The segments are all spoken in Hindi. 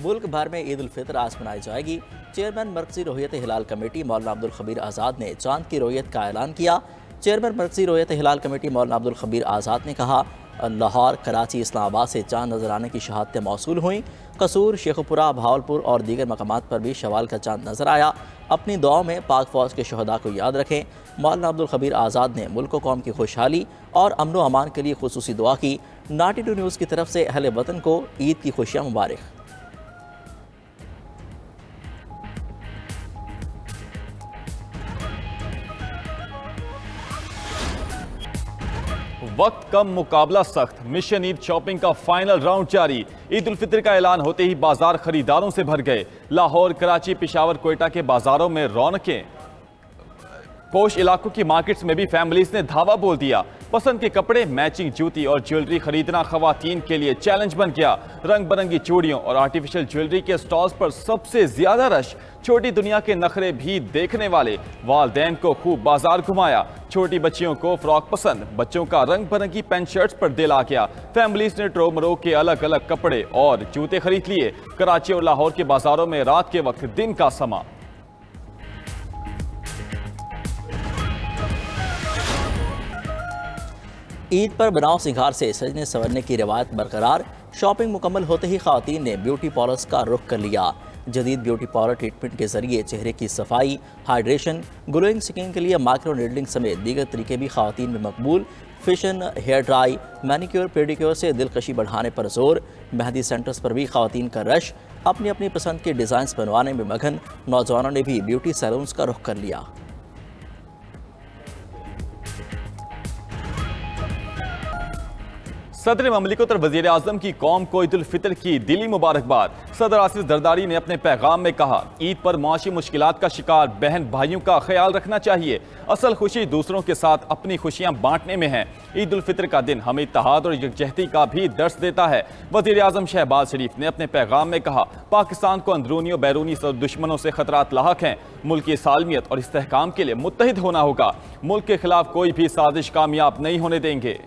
मुल्क भर में ईद उल फितर आज मनाई जाएगी। चेयरमैन मरकजी रोहियत हिलाल कमेटी मौलाना अब्दुल खबीर आज़ाद ने चांद की रोहियत का ऐलान किया। चेयरमैन मरकजी रोहियत हिलाल कमेटी मौलाना अब्दुल खबीर आज़ाद ने कहा, लाहौर, कराची, इस्लामाबाद से चांद नजर आने की शहादतें मौसूल हुई। कसूर, शेखपुरा, भावलपुर और दीगर मकामात पर भी शवाल का चांद नजर आया। अपनी दुआओं में पाक फौज के शहदा को याद रखें। मौलाना अब्दुल खबीर आज़ाद ने मुल्क कौम की खुशहाली और अमन व अमान के लिए खुसूसी दुआ की। 92 न्यूज़ की तरफ से अहले वतन को ईद की खुशियाँ मुबारक। वक्त कम, मुकाबला सख्त। मिशन ईद शॉपिंग का फाइनल राउंड जारी। ईद उल फितर का ऐलान होते ही बाजार खरीदारों से भर गए। लाहौर, कराची, पेशावर, कोयटा के बाजारों में रौनकें। पोश इलाकों की मार्केट्स में भी फैमिलीज ने धावा बोल दिया। पसंद के कपड़े, मैचिंग जूती और ज्वेलरी खरीदना खवातीन के लिए चैलेंज बन गया। रंग बिरंगी चूड़ियों और आर्टिफिशियल ज्वेलरी के स्टॉल्स पर सबसे ज्यादा रश। छोटी दुनिया के नखरे भी देखने वाले वालदैन को खूब बाजार घुमाया। छोटी बच्चियों को फ्रॉक पसंद, बच्चों का रंग बिरंगी पेंट शर्ट्स पर दिल आ गया। फैमिलीज ने ट्रोमरो के अलग अलग कपड़े और जूते खरीद लिए। कराची और लाहौर के बाजारों में रात के वक्त दिन का समा। ईद पर बनाव सिंगार से सजने संवरने की रिवायत बरकरार। शॉपिंग मुकम्मल होते ही खवातीन ने ब्यूटी पार्लर्स का रुख कर लिया। जदीद ब्यूटी पार्लर ट्रीटमेंट के जरिए चेहरे की सफाई, हाइड्रेशन, ग्लोइंग स्किन के लिए माइक्रो नीडलिंग समेत दीगर तरीके भी खवातीन में मकबूल। Fashion, hair dry, manicure, pedicure से दिलकशी बढ़ाने पर जोर। मेहंदी सेंटर्स पर भी खवातीन का रश। अपनी अपनी पसंद के डिज़ाइंस बनवाने में मगन नौजवानों ने भी ब्यूटी सैलून्स का रुख कर लिया। सदर ममलिकत और वज़ीर आज़म की कौम को ईद उल फितर की दिली मुबारकबाद। सदर आसिफ जरदारी ने अपने पैगाम में कहा, ईद पर माशी मुश्किलात का शिकार बहन भाइयों का ख्याल रखना चाहिए। असल खुशी दूसरों के साथ अपनी खुशियां बांटने में है। ईद उल फितर का दिन हमें इत्तेहाद और यकजहती का भी दर्स देता है। वज़ीर आज़म शहबाज शरीफ ने अपने पैगाम में कहा, पाकिस्तान को अंदरूनी और बैरूनी दुश्मनों से खतरात लाहक हैं। मुल्क की सालमियत और इस्तेहकाम के लिए मुत्तहिद होना होगा। मुल्क के खिलाफ कोई भी साजिश कामयाब नहीं होने देंगे।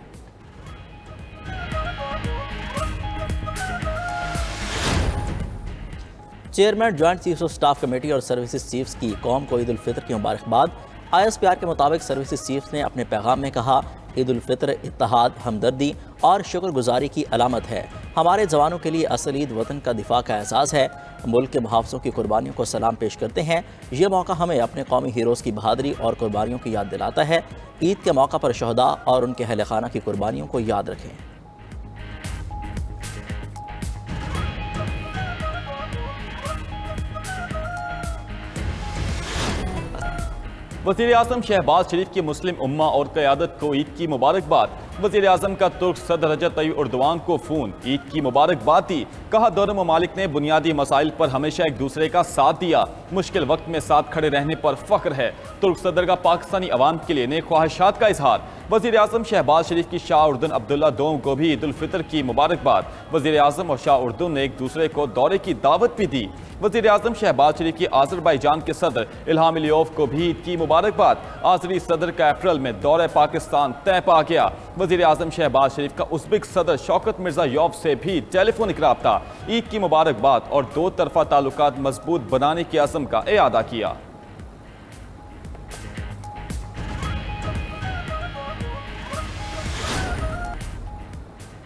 Chairman joint chiefs of staff committee और सर्विसेज चीफ्स की कौम को ईद उल फितर की मुबारकबाद। ISPR के मुताबिक सर्विसेज चीफ्स ने अपने पैगाम में कहा, ईद उल फितर इत्तेहाद, हमदर्दी और शुक्रगुजारी की अलामत है। हमारे जवानों के लिए असल ईद वतन का दिफा का एहसास है। मुल्क के मुहाफ़िज़ों की कुर्बानियों को सलाम पेश करते हैं। ये मौका हमें अपने कौमी हीरोज़ की बहादुरी और कुर्बानियों की याद दिलाता है। ईद के मौका पर शहदा और उनके अहले खाना की कुर्बानियों को याद रखें। वज़ीर आज़म शहबाज शरीफ की मुस्लिम उम्मा और क़यादत को ईद की मुबारकबाद। वज़ीर आज़म का तुर्क सदर रजब तय्यिब एर्दोग़ान को फ़ोन, ईद की मुबारकबाद दी। कहा, दोनों ममालिक ने बुनियादी मसाइल पर हमेशा एक दूसरे का साथ दिया। मुश्किल वक्त में साथ खड़े रहने पर फ़ख्र है। तुर्क सदर का पाकिस्तानी अवाम के लिए नेक ख्वाहिशात का इजहार। वज़ीर आज़म शहबाज शरीफ की शाह उर्दुन अब्दुल्ला दोम को भी ईद उल फितर की मुबारकबाद। वज़ीर आज़म और शाह उर्दुन ने एक दूसरे को दौरे की दावत भी दी। वज़ीर आज़म शहबाज शरीफ की आज़रबाईजान के सदर इल्हाम अलियोव को भी ईद की मुबारकबाद। आज़री सदर का अप्रैल में दौरे पाकिस्तान तय पा गया। वज़ीर आज़म शहबाज शरीफ का उज़्बेक सदर शौकत मिर्ज़ायोव से भी टेलीफोनिक राब्ता। ईद की मुबारकबाद और दो तरफा ताल्लुकात मजबूत बनाने की अज़म का इआदा किया।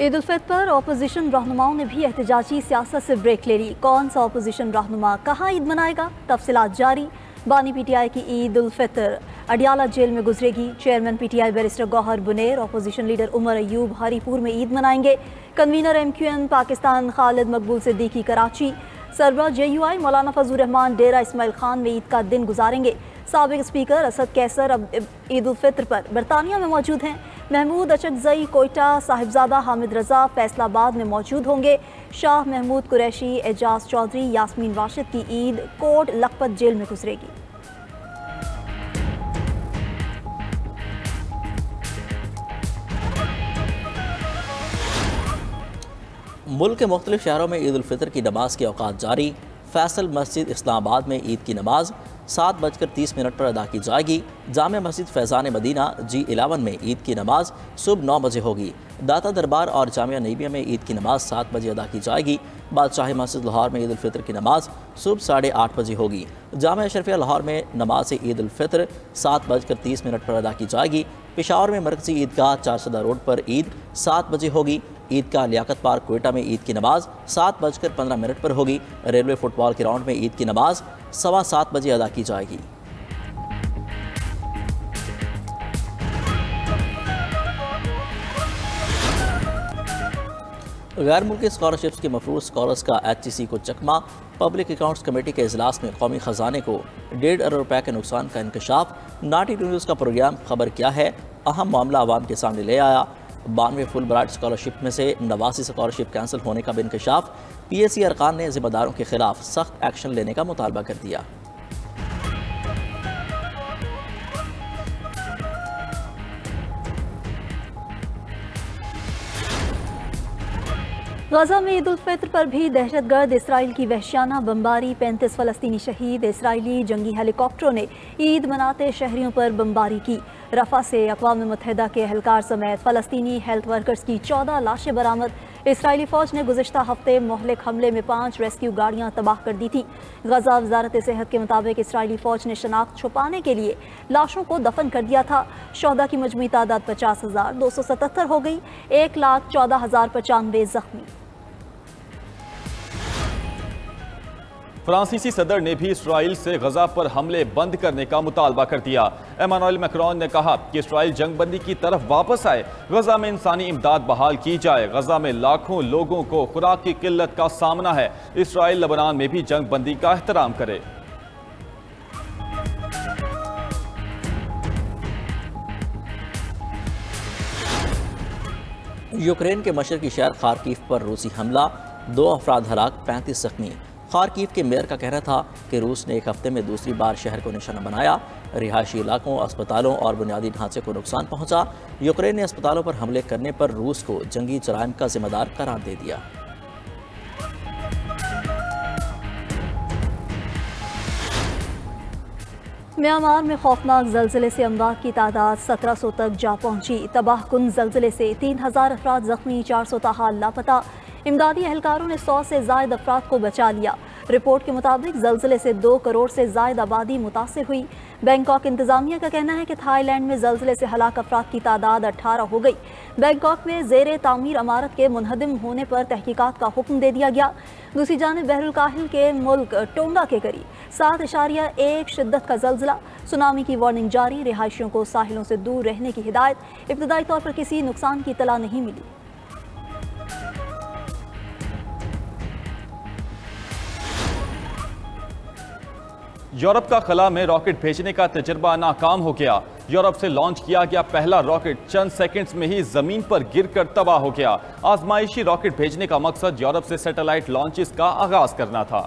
ईद उल फितर पर अपोजिशन रहनुमाओं ने भी एहतजाजी सियासत से ब्रेक ले ली। कौन सा अपोजिशन रहनुमा कहाँ ईद मनाएगा, तफसीलात जारी। बानी PTI की ईद उल फितर अडियाला जेल में गुजरेगी। Chairman PTI barrister Gohar Buner, opposition leader Omar Ayub Haripur में ईद मनाएंगे। कन्वीनर MQN पाकिस्तान खालिद मकबूल सिद्दीकी कराची। सरबराह JUI मौलाना फजलुर रहमान डेरा इस्माइल खान में ईद का दिन गुजारेंगे। साबिक स्पीकर असद कैसर अब ईद उल फितर पर बरतानिया में मौजूद हैं। महमूद अचकजई कोयटा, साहिबजादा हामिद रजा फैसलाबाद में मौजूद होंगे। शाह महमूद कुरैशी, एजाज चौधरी, यास्मीन राशिद की ईद कोट लखपत जेल में गुजरेगी। मुल्क के मुख्तलिफ शहरों में ईद उल फितर की नमाज के औकात जारी। फैसल मस्जिद इस्लामाबाद में ईद की नमाज, 7:30 पर अदा की जाएगी। जामे मस्जिद फैज़ान मदीना G11 में ईद की नमाज सुबह 9 बजे होगी। दाता दरबार और जामिया नईबिया में ईद की नमाज 7 बजे अदा की जाएगी। बादशाही मस्जिद लाहौर में ईद उल फितर की नमाज सुबह 8:30 बजे होगी। जामिया अशरफिया लाहौर में नमाज ईद उल फितर 7:30 पर अदा की जाएगी। पेशावर में मरकजी ईदगाह चारसदा रोड पर ईद 7 बजे होगी। ईदगाह लियाकत पार्क कोयटा में ईद की नमाज 7:15 पर होगी। रेलवे फुटबॉल ग्राउंड में ईद की नमाज 7:15 बजे अदा की जाएगी। गैर मुल्की स्कॉलरशिप्स के मफरूज स्कॉलर्स का HEC को चकमा। पब्लिक अकाउंट्स कमेटी के इजलास में कौमी ख़जाने को 1.5 अरब रुपये के नुकसान का इंकशाफ। नाटी न्यूज़ का प्रोग्राम खबर क्या है अहम मामला आवाम के सामने ले आया। 92 फुल ब्राइट स्कॉलरशिप में से 89 स्कॉलरशिप कैंसिल होने का भी इंकशाफ। PSC अरकान ने जिम्मेदारों के खिलाफ सख्त एक्शन लेने का मुतालबा कर दिया। गजा में ईद उल फितर पर भी दहशतगर्द इसराइल की वहशियाना बमबारी। 35 फ़लस्तीनी शहीद। इसराइली जंगी हेलीकॉप्टरों ने ईद मनाते शहरियों पर बमबारी की। रफ़ा से अक़वाम मुत्तहिदा के एहलकार समेत फ़लस्तीनी हेल्थ वर्कर्स की 14 लाशें बरामद। इसराइली फ़ौज ने गुज़िश्ता हफ्ते मोहलिक हमले में 5 रेस्क्यू गाड़ियाँ तबाह कर दी थी। गजा वज़ारत सेहत के मुताबिक इसराइली फ़ौज ने शनाख्त छुपाने के लिए लाशों को दफन कर दिया था। शोहदा की मजमूई तादाद 50,277 हो गई। 1,14,095 ज़ख्मी। फ्रांसीसी सदर ने भी इसराइल से गजा पर हमले बंद करने का मुतालबा कर दिया। एमानुएल मैक्रोन ने कहा कि इसराइल जंगबंदी की तरफ वापस आए, गजा में इंसानी इमदाद बहाल की जाए। गजा में लाखों लोगों को खुराक की किल्लत का सामना है। इसराइल लबनान में भी जंगबंदी का एहतराम करे। यूक्रेन के मशरकी शहर खार्किव पर रूसी हमला, 2 अफराद हलाक, 35 जख्मी। खार्किव के मेयर का कहना था कि रूस ने एक हफ्ते में दूसरी बार शहर को निशाना बनाया। रिहायशी इलाकों, अस्पतालों और बुनियादी ढांचे को नुकसान पहुंचा। यूक्रेन ने अस्पतालों पर हमले करने पर रूस को जंगी जराइम का जिम्मेदार करार दे दिया। म्यांमार में खौफनाक जल्जले से अमवात की तादाद 1700 तक जा पहुंची। तबाहकुन जल्जले से 3000 अफराद जख्मी, 400 ताहाल लापता। इमदादी एहलकारों ने 100 से ज़ायद अफराद को बचा लिया। रिपोर्ट के मुताबिक जल्जले से 2 करोड़ से ज़ायद आबादी मुतासिर हुई। बैंकॉक इंतजामिया का कहना है कि थाईलैंड में जल्जले से हलाक अफराद की तादाद 18 हो गई। बैंकॉक में ज़ेरे तामीर इमारत के मुनहदिम होने पर तहकीकात का हुक्म दे दिया गया। दूसरी जानिब बहरुल काहिल के मुल्क टोंगा के करीब 7.1 शिद्दत का जल्जला। सुनामी की वार्निंग जारी। रिहायशियों को साहिलों से दूर रहने की हिदायत। इब्तदाई तौर पर किसी नुकसान की इतला नहीं मिली। यूरोप का खला में रॉकेट भेजने का तजर्बा नाकाम हो गया। यूरोप से लॉन्च किया गया पहला रॉकेट चंद सेकंड्स में ही जमीन पर गिरकर तबाह हो गया। आजमाइशी रॉकेट भेजने का मकसद यूरोप से सैटेलाइट लॉन्चेस का आगाज करना था।